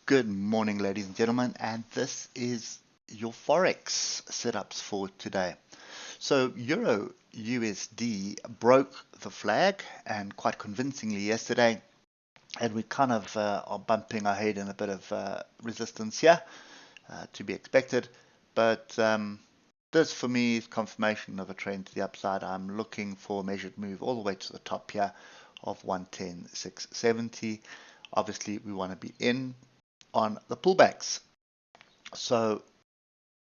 Good morning, ladies and gentlemen, and this is your Forex setups for today. So Euro USD broke the flag and quite convincingly yesterday, and we kind of are bumping our head in a bit of resistance here, to be expected. But this for me is confirmation of a trend to the upside. I'm looking for a measured move all the way to the top here of 110,670. Obviously, we want to be in on the pullbacks. So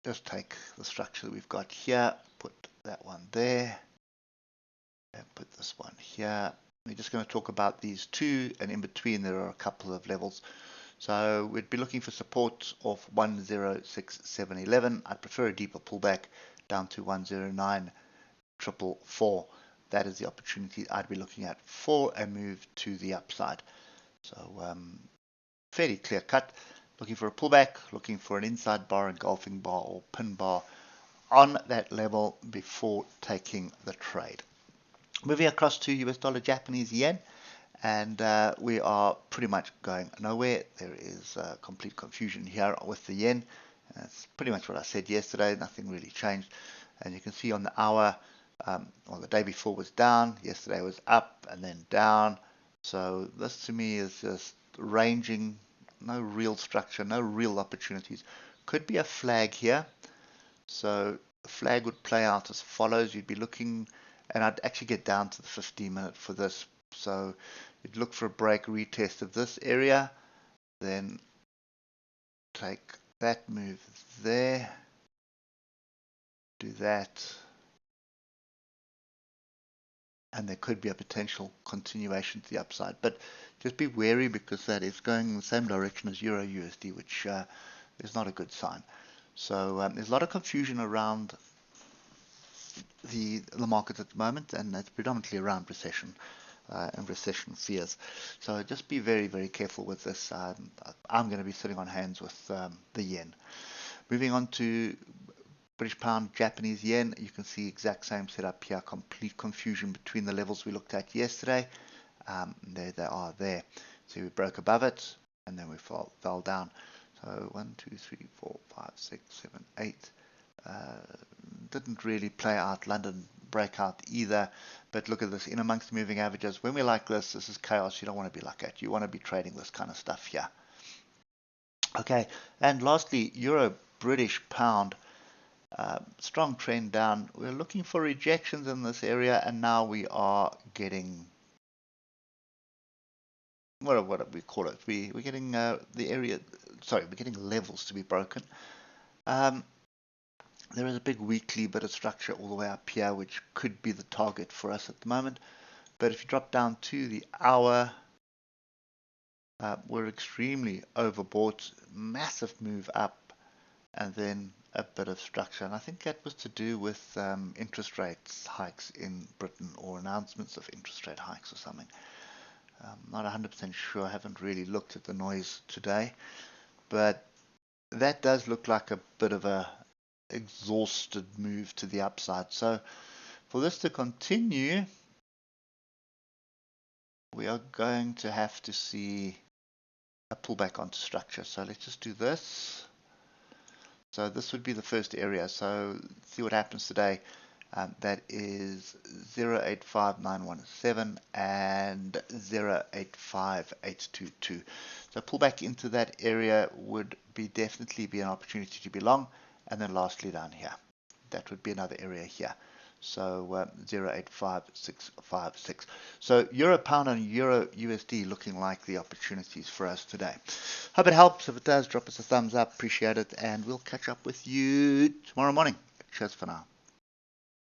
just take the structure that we've got here, put that one there, and put this one here. We're just going to talk about these two, and in between there are a couple of levels. So we'd be looking for support of 106,711. I'd prefer a deeper pullback down to 109,444. That is the opportunity I'd be looking at for a move to the upside. So fairly clear cut. Looking for a pullback, looking for an inside bar, engulfing bar, or pin bar on that level before taking the trade. Moving across to US dollar Japanese yen, and we are pretty much going nowhere. There is complete confusion here with the yen. That's pretty much what I said yesterday. Nothing really changed. And you can see on the hour, well, the day before was down, yesterday was up and then down. So this to me is just ranging. No real structure, no real opportunities. Could be a flag here. So the flag would play out as follows. You'd be looking, and I'd actually get down to the 15-minute for this. So you'd look for a break, retest of this area, then take that move there, do that, and there could be a potential continuation to the upside. But just be wary, because that is going in the same direction as Euro USD, which is not a good sign. So there's a lot of confusion around the market at the moment, and it's predominantly around recession and recession fears. So just be very, very careful with this. I'm going to be sitting on hands with the yen. Moving on to British pound, Japanese yen, you can see exact same setup here, complete confusion between the levels we looked at yesterday. There they are there. So we broke above it, and then we fell down. So 1, 2, 3, 4, 5, 6, 7, 8. Didn't really play out London breakout either. But look at this, in amongst the moving averages. When we're like this is chaos. You don't want to be like that. You want to be trading this kind of stuff here. Okay, and lastly, Euro British pound. Strong trend down. We're looking for rejections in this area, and now we are getting, what do we call it? We're getting the area, sorry, we're getting levels to be broken. There is a big weekly bit of structure all the way up here, which could be the target for us at the moment. But if you drop down to the hour, we're extremely overbought, massive move up, and then a bit of structure. And I think that was to do with interest rates hikes in Britain, or announcements of interest rate hikes or something. Not 100% sure. I haven't really looked at the noise today, but that does look like a bit of a exhausted move to the upside. So for this to continue, we are going to have to see a pullback onto structure. So let's just do this. So this would be the first area. So see what happens today. That is 085917 and 085822. So pullback into that area would be definitely be an opportunity to be long. And then lastly down here, that would be another area here. So 085656. So Euro pound and Euro USD looking like the opportunities for us today. Hope it helps. If it does, drop us a thumbs up. Appreciate it. And we'll catch up with you tomorrow morning. Cheers for now.